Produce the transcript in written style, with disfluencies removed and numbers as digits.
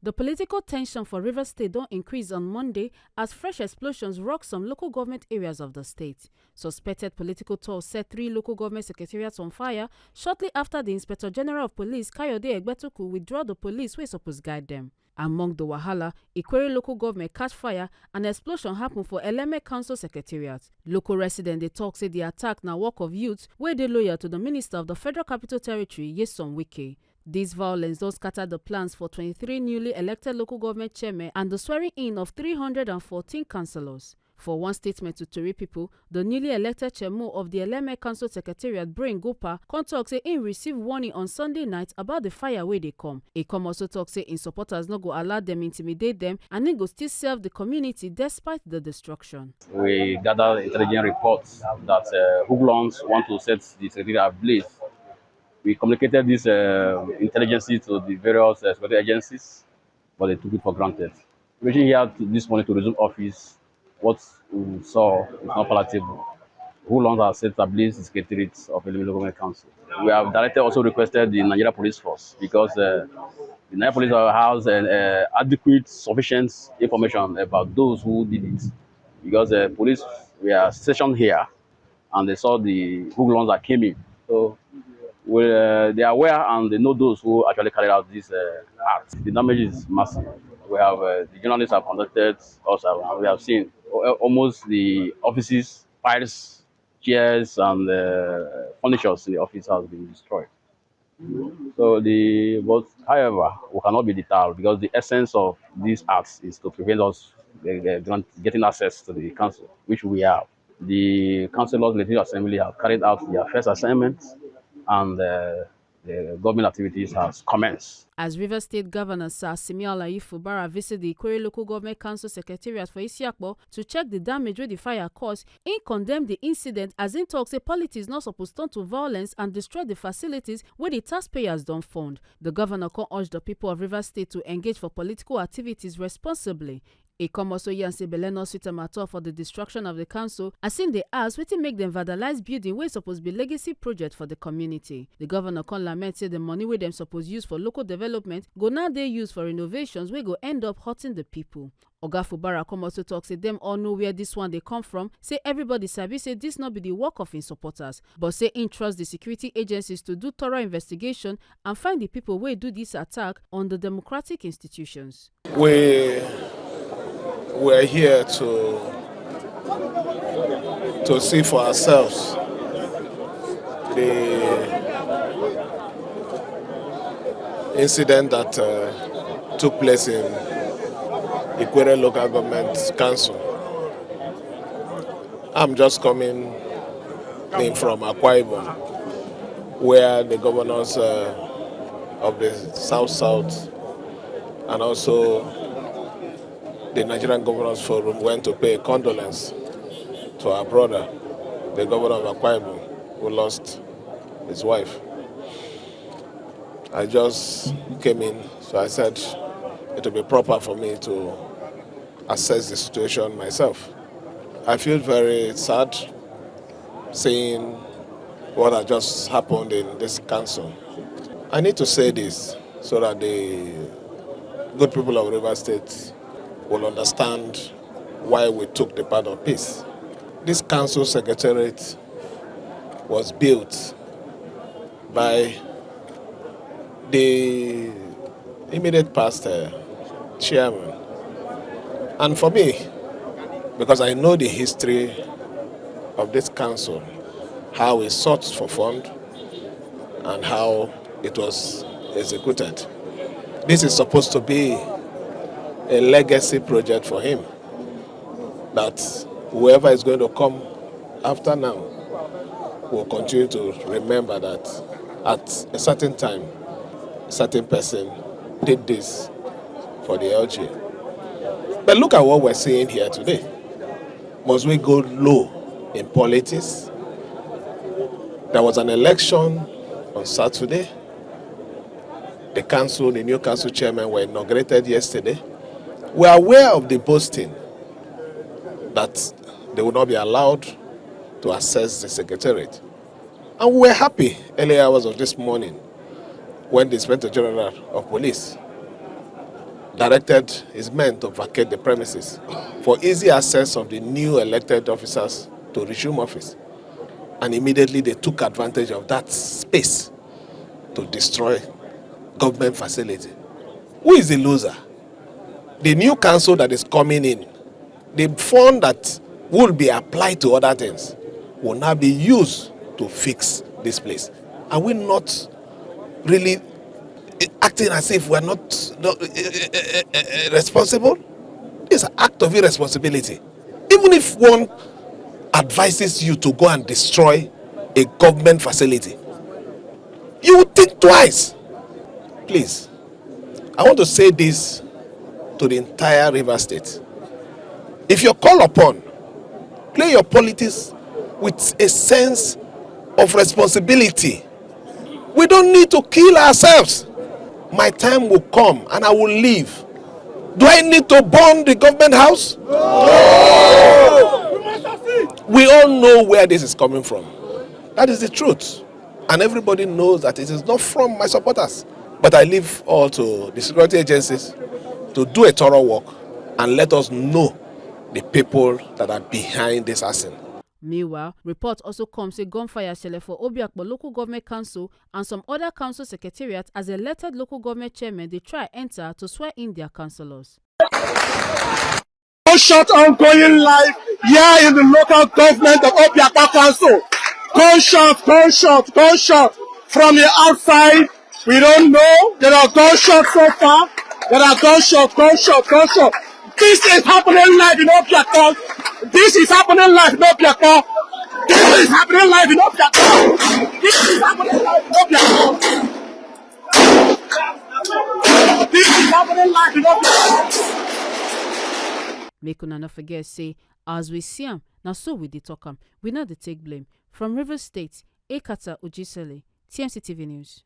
The political tension for Rivers State don't increase on Monday as fresh explosions rock some local government areas of the state. Suspected political tours set 3 local government secretariats on fire shortly after the Inspector General of Police Kayode Egbetuku withdraw the police wey suppose guide them. Among the wahala, Ikwere local government catch fire and explosion happen for Eleme Council Secretariat. Local residents dey talk say the attack na work of youths wey dey loyal to the Minister of the Federal Capital Territory, Nyesom Wike. This violence don scatter the plans for 23 newly elected local government chairmen and the swearing-in of 314 councillors. For one statement to Tori people, the newly elected chairman of the Eleme Council Secretariat, Brain Gopa, come talk say im receive warning on Sunday night about the fire wey dey come. E come also talk say im supporters no go allow them intimidate them and im go still serve the community despite the destruction. We gathered intelligence reports that hoodlums want to set the secretariat ablaze. We communicated this intelligence to the various security agencies, but they took it for granted. Reaching here this morning to resume office, what we saw is not palatable. Hoodlums are set ablaze the secretariat of the local government council. We have directly also requested the Nigeria Police Force because the Nigeria Police has adequate, sufficient information about those who did it. Because the police were stationed here and they saw the hoodlums that came in. So they are aware and they know those who actually carried out this act. The damage is massive. We have the journalists have conducted us and we have seen almost the offices, files, chairs, and furniture in the office has been destroyed. So but however, we cannot be deterred because the essence of these acts is to prevent us getting access to the council, which we have. The councillors, legislative assembly have carried out their first assignment and the government activities has commenced. As Rivers State Governor Sir Simialayi Fubara visited the Ikwere Local Government Council Secretariat for Isiakpo to check the damage wey the fire caused, he condemned the incident as he talk say politics not supposed to turn to violence and destroy the facilities where the taxpayers don't fund. The governor can urge the people of Rivers State to engage for political activities responsibly. E come also yarn say belle no sweet matter for the destruction of the council as in dey ask wetin make dem vandalize building wey suppose be legacy project for the community. The governor come lament say the money wey dem suppose use for local development go now dey used for renovations wey go end up hurting the people. Oga Fubara come also talk say dem all know where this one dey come from, say everybody sabi say this no be the work of im supporters, but say im trust the security agencies to do thorough investigation and find the people wey do this attack on the democratic institutions. We're here to see for ourselves the incident that took place in Ikwere Local Government Council. I'm just coming in from Akwa Ibom, where the governors of the South and also the Nigerian Governors Forum went to pay condolence to our brother, the governor of Akwa Ibom, who lost his wife. I just came in, so I said it would be proper for me to assess the situation myself. I feel very sad seeing what had just happened in this council. I need to say this so that the good people of Rivers State will understand why we took the path of peace. This council secretariat was built by the immediate past chairman. And for me, because I know the history of this council, how it sought for fund and how it was executed. This is supposed to be a legacy project for him, that whoever is going to come after now will continue to remember that at a certain time, a certain person did this for the LG. But look at what we're seeing here today. Must we go low in politics? There was an election on Saturday. The new council chairman were inaugurated yesterday. We are aware of the boasting that they will not be allowed to access the secretariat. And we were happy early hours of this morning when the Inspector General of Police directed his men to vacate the premises for easy access of the new elected officers to resume office. And immediately they took advantage of that space to destroy government facility. Who is the loser? The new council that is coming in, the fund that will be applied to other things will now be used to fix this place. Are we not really acting as if we're not responsible? It's an act of irresponsibility. Even if one advises you to go and destroy a government facility, you would think twice. Please, I want to say this to the entire River State. If you're called upon, play your politics with a sense of responsibility. We don't need to kill ourselves. My time will come and I will leave. Do I need to burn the government house? No! We all know where this is coming from. That is the truth. And everybody knows that it is not from my supporters. But I leave all to the security agencies to do a thorough work and let us know the people that are behind this arson. Meanwhile, reports also come say gunfire shele for Obiakpo Local Government Council and some other council secretariats as elected local government chairmen they try enter to swear in their councillors. Gunshot ongoing live here in the local government of Obiakpo Council. Gunshot from the outside. We don't know. There are gunshots so far. There are gunshots. This is happening live in Obiakpo. This is happening live in Obiakpo. This is happening live in Obiakpo. This is happening live in Obiakpo. This is happening live in Obiakpo. Make una not forget say as we see am, now so we dey talk am. We not dey take blame. From River State, Ekata Ujisele, TMC TV News.